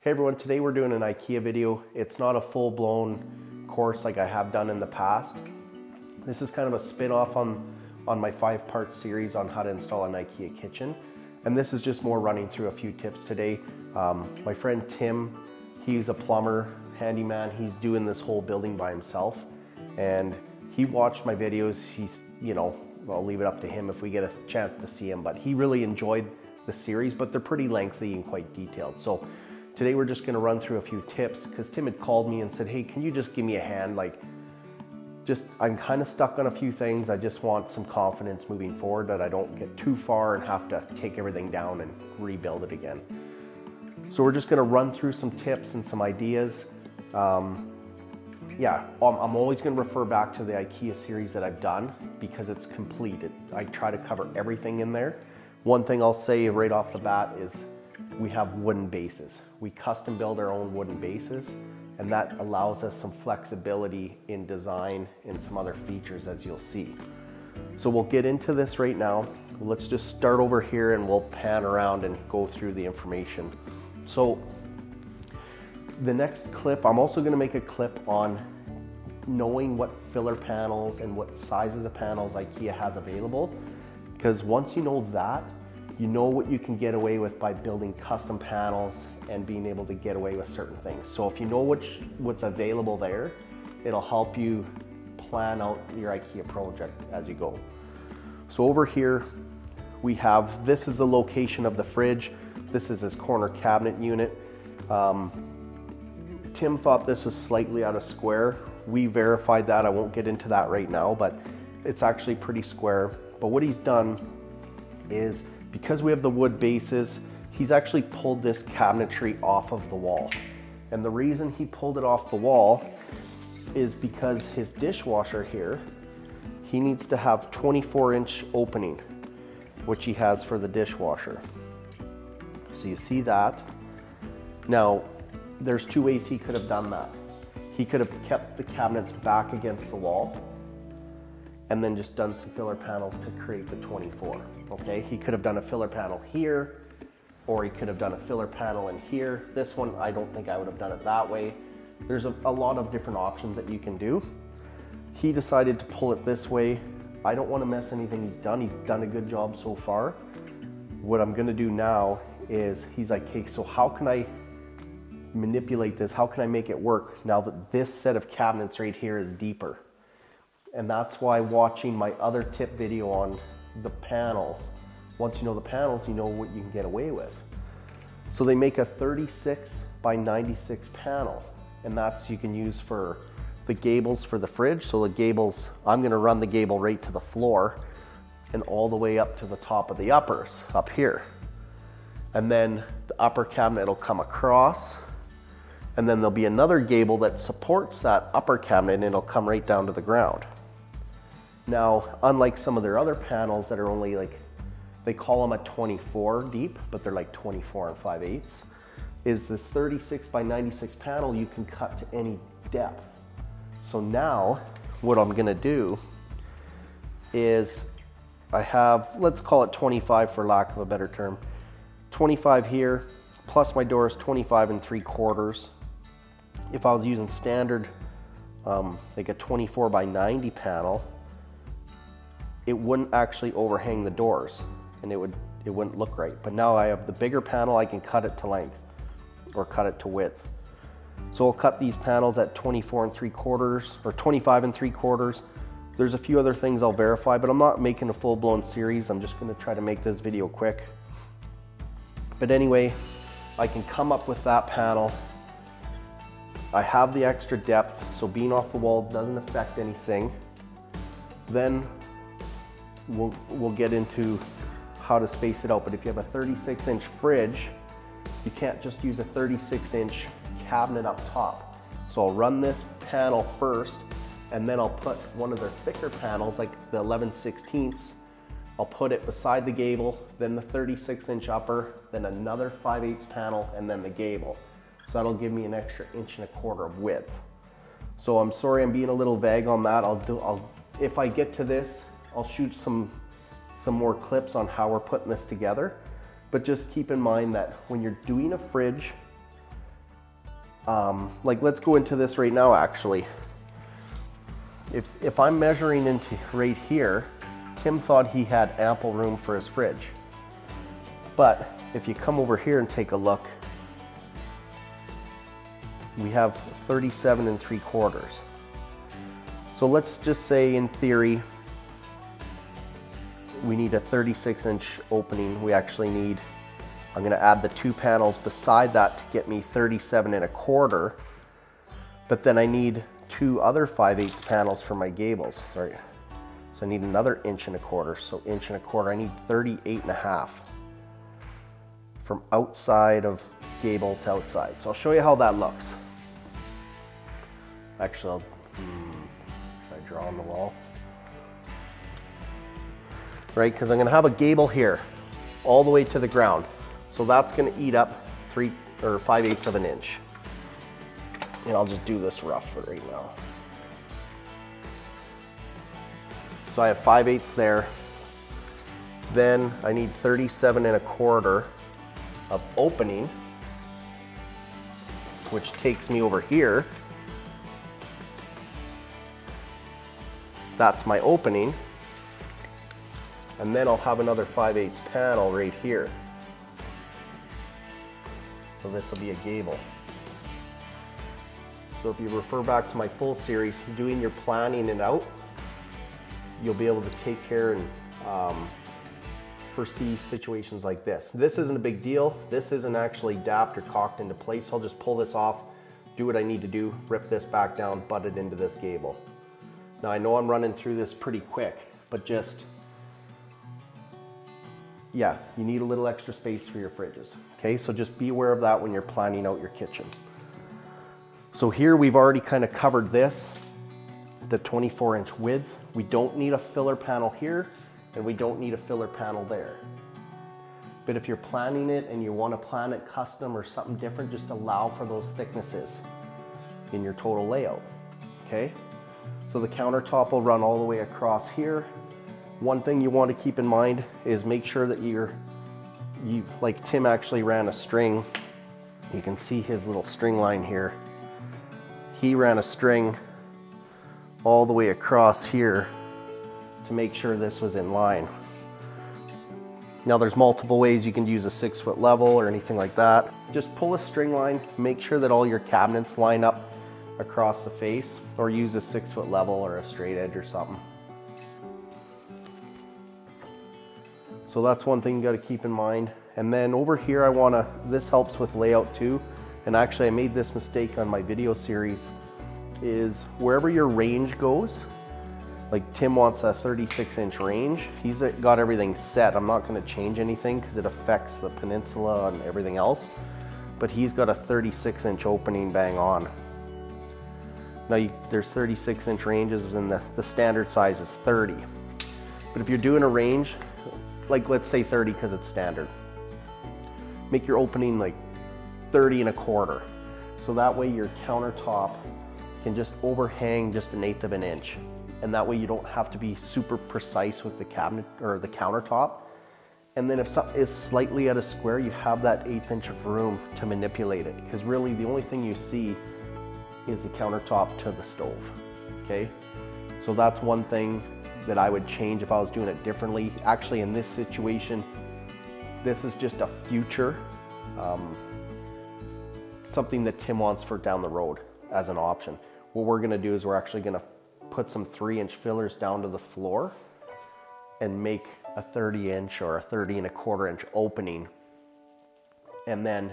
Hey everyone, today we're doing an IKEA video. It's not a full-blown course like I have done in the past. This is kind of a spin-off on my 5-part series on how to install an IKEA kitchen. And this is just more running through a few tips today. My friend Tim, he's a plumber, handyman. He's doing this whole building by himself. And he watched my videos. He's, I'll leave it up to him if we get a chance to see him, but he really enjoyed the series, but they're pretty lengthy and quite detailed. So today we're just gonna run through a few tips because Tim had called me and said, hey, can you just give me a hand? I'm kind of stuck on a few things. I just want some confidence moving forward that I don't get too far and have to take everything down and rebuild it again. So we're just gonna run through some tips and some ideas. I'm always gonna refer back to the IKEA series that I've done because it's completed. I try to cover everything in there. One thing I'll say right off the bat is we have wooden bases. We custom build our own wooden bases, and that allows us some flexibility in design and some other features, as you'll see. So we'll get into this right now. Let's just start over here and we'll pan around and go through the information. So the next clip, I'm also gonna make a clip on knowing what filler panels and what sizes of panels IKEA has available. Because once you know that, you know what you can get away with by building custom panels and being able to get away with certain things. So if you know what's available there, it'll help you plan out your IKEA project as you go. So over here, we have, this is the location of the fridge. This is his corner cabinet unit. Tim thought this was slightly out of square. We verified that. I won't get into that right now, but it's actually pretty square. But what he's done is, because we have the wood bases, he's actually pulled this cabinetry off of the wall. And the reason he pulled it off the wall is because his dishwasher here, he needs to have 24-inch opening, which he has for the dishwasher. So you see that. Now, there's two ways he could have done that. He could have kept the cabinets back against the wall and then just done some filler panels to create the 24, okay? He could have done a filler panel here, or he could have done a filler panel in here. This one, I don't think I would have done it that way. There's a lot of different options that you can do. He decided to pull it this way. I don't wanna mess anything he's done. He's done a good job so far. What I'm gonna do now is, he's like, hey, so how can I manipulate this? How can I make it work now that this set of cabinets right here is deeper? And that's why watching my other tip video on the panels, once you know the panels, you know what you can get away with. So they make a 36 by 96 panel, and that's, you can use for the gables for the fridge. So the gables, I'm gonna run the gable right to the floor and all the way up to the top of the uppers up here. And then the upper cabinet will come across, and then there'll be another gable that supports that upper cabinet, and it'll come right down to the ground. Now, unlike some of their other panels that are only they call them a 24 deep, but they're like 24 5/8, is this 36 by 96 panel you can cut to any depth. So now, what I'm gonna do is, I have, let's call it 25 for lack of a better term, 25 here, plus my door is 25 3/4. If I was using standard, like a 24 by 90 panel, it wouldn't actually overhang the doors, and it wouldn't look right. But now I have the bigger panel, I can cut it to length or cut it to width. So I'll cut these panels at 24 3/4 or 25 3/4. There's a few other things I'll verify, but I'm not making a full-blown series. I'm just gonna try to make this video quick. But anyway, I can come up with that panel. I have the extra depth, so being off the wall doesn't affect anything. Then we'll get into how to space it out. But if you have a 36-inch fridge, you can't just use a 36-inch cabinet up top. So I'll run this panel first, and then I'll put one of their thicker panels, like the 11/16, I'll put it beside the gable, then the 36-inch upper, then another 5/8 panel, and then the gable. So that'll give me an extra 1.25 inches of width. So I'm sorry I'm being a little vague on that. If I get to this, I'll shoot some more clips on how we're putting this together. But just keep in mind that when you're doing a fridge, Like let's go into this right now actually. If I'm measuring into right here, Tim thought he had ample room for his fridge. But if you come over here and take a look, we have 37 3/4. So let's just say in theory, we need a 36-inch opening. We actually need, I'm gonna add the 2 panels beside that to get me 37 1/4, but then I need 2 other 5/8 panels for my gables, right? So I need another 1.25 inches. So 1.25 inches, I need 38.5 from outside of gable to outside. So I'll show you how that looks. Actually, should I draw on the wall? Right, because I'm gonna have a gable here, all the way to the ground. So that's gonna eat up 3 or 5/8 of an inch. And I'll just do this rough for right now. So I have 5/8 there. Then I need 37 1/4 of opening, which takes me over here. That's my opening. And then I'll have another 5/8 panel right here. So this will be a gable. So if you refer back to my full series, doing your planning and out, you'll be able to take care and foresee situations like this. This isn't a big deal. This isn't actually dapped or caulked into place. I'll just pull this off, do what I need to do, rip this back down, butt it into this gable. Now I know I'm running through this pretty quick, but just, yeah, you need a little extra space for your fridges. Okay, so just be aware of that when you're planning out your kitchen. So here we've already kind of covered this, the 24-inch width. We don't need a filler panel here, and we don't need a filler panel there. But if you're planning it and you want to plan it custom or something different, just allow for those thicknesses in your total layout, okay? So the countertop will run all the way across here. One thing you want to keep in mind is make sure that like Tim actually ran a string. You can see his little string line here. He ran a string all the way across here to make sure this was in line. Now there's multiple ways you can use a 6-foot level or anything like that. Just pull a string line, make sure that all your cabinets line up across the face, or use a 6-foot level or a straight edge or something. So that's one thing you got to keep in mind. And then over here this helps with layout too. And actually I made this mistake on my video series, is wherever your range goes, like Tim wants a 36-inch range. He's got everything set. I'm not going to change anything because it affects the peninsula and everything else. But he's got a 36-inch opening bang on. Now there's 36-inch ranges and the standard size is 30. But if you're doing a range, like let's say 30 because it's standard, make your opening like 30 1/4. So that way your countertop can just overhang just 1/8 of an inch. And that way you don't have to be super precise with the cabinet or the countertop. And then if something is slightly out of square, you have that 1/8 inch of room to manipulate it. Because really the only thing you see is the countertop to the stove, okay? So that's one thing that I would change if I was doing it differently. Actually in this situation, this is just a future, something that Tim wants for down the road as an option. What we're gonna do is we're actually gonna put some 3-inch fillers down to the floor and make a 30-inch or a 30 1/4 inch opening. And then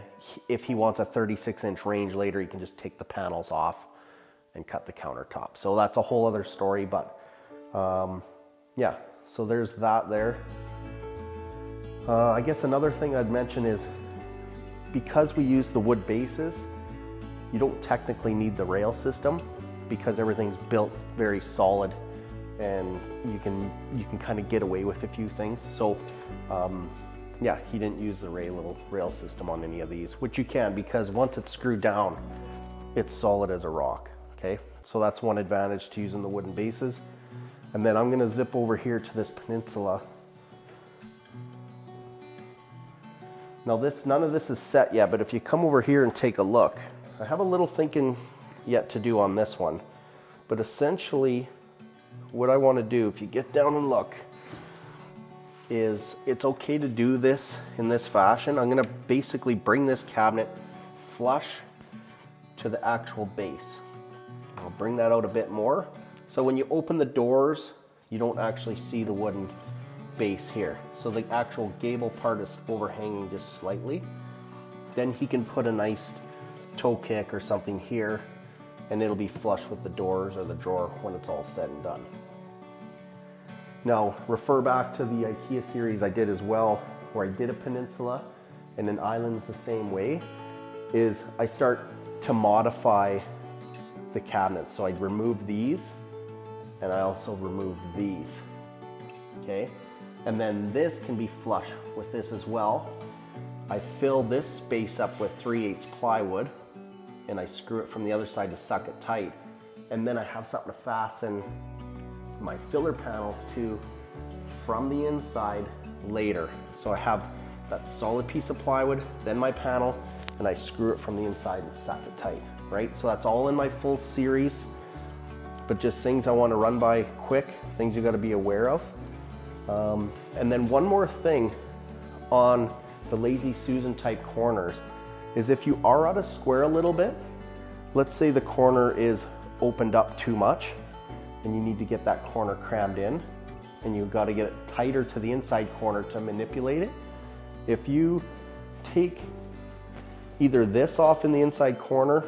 if he wants a 36-inch range later, he can just take the panels off and cut the countertop. So that's a whole other story, but yeah, so there's that there. I guess another thing I'd mention is because we use the wood bases, you don't technically need the rail system because everything's built very solid and you can kind of get away with a few things. So yeah, he didn't use the rail system on any of these, which you can because once it's screwed down, it's solid as a rock, okay? So that's one advantage to using the wooden bases. And then I'm gonna zip over here to this peninsula. Now none of this is set yet, but if you come over here and take a look, I have a little thinking yet to do on this one, but essentially what I want to do, if you get down and look, is it's okay to do this in this fashion. I'm going to basically bring this cabinet flush to the actual base. I'll bring that out a bit more. So when you open the doors, you don't actually see the wooden base here. So the actual gable part is overhanging just slightly. Then he can put a nice toe kick or something here, and it'll be flush with the doors or the drawer when it's all said and done. Now, refer back to the IKEA series I did as well, where I did a peninsula and an island's the same way, is I start to modify the cabinets. So I remove these, and I also remove these, okay? And then this can be flush with this as well. I fill this space up with 3/8 plywood, and I screw it from the other side to suck it tight. And then I have something to fasten my filler panels to from the inside later. So I have that solid piece of plywood, then my panel, and I screw it from the inside and suck it tight, right? So that's all in my full series, but just things I want to run by quick, things you got to be aware of. And then one more thing on the Lazy Susan type corners is if you are out of square a little bit, let's say the corner is opened up too much and you need to get that corner crammed in, and you've got to get it tighter to the inside corner to manipulate it. If you take either this off in the inside corner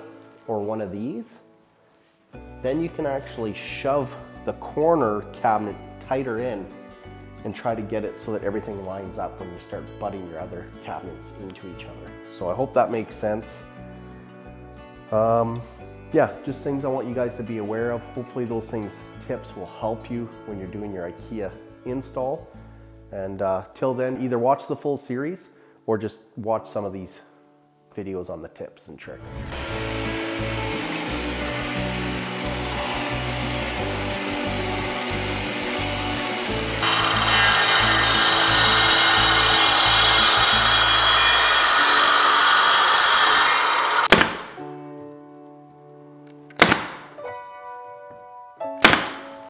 or one of these, then you can actually shove the corner cabinet tighter in and try to get it so that everything lines up when you start butting your other cabinets into each other. So I hope that makes sense. Yeah, just things I want you guys to be aware of. Hopefully those tips will help you when you're doing your IKEA install. And till then, either watch the full series or just watch some of these videos on the tips and tricks.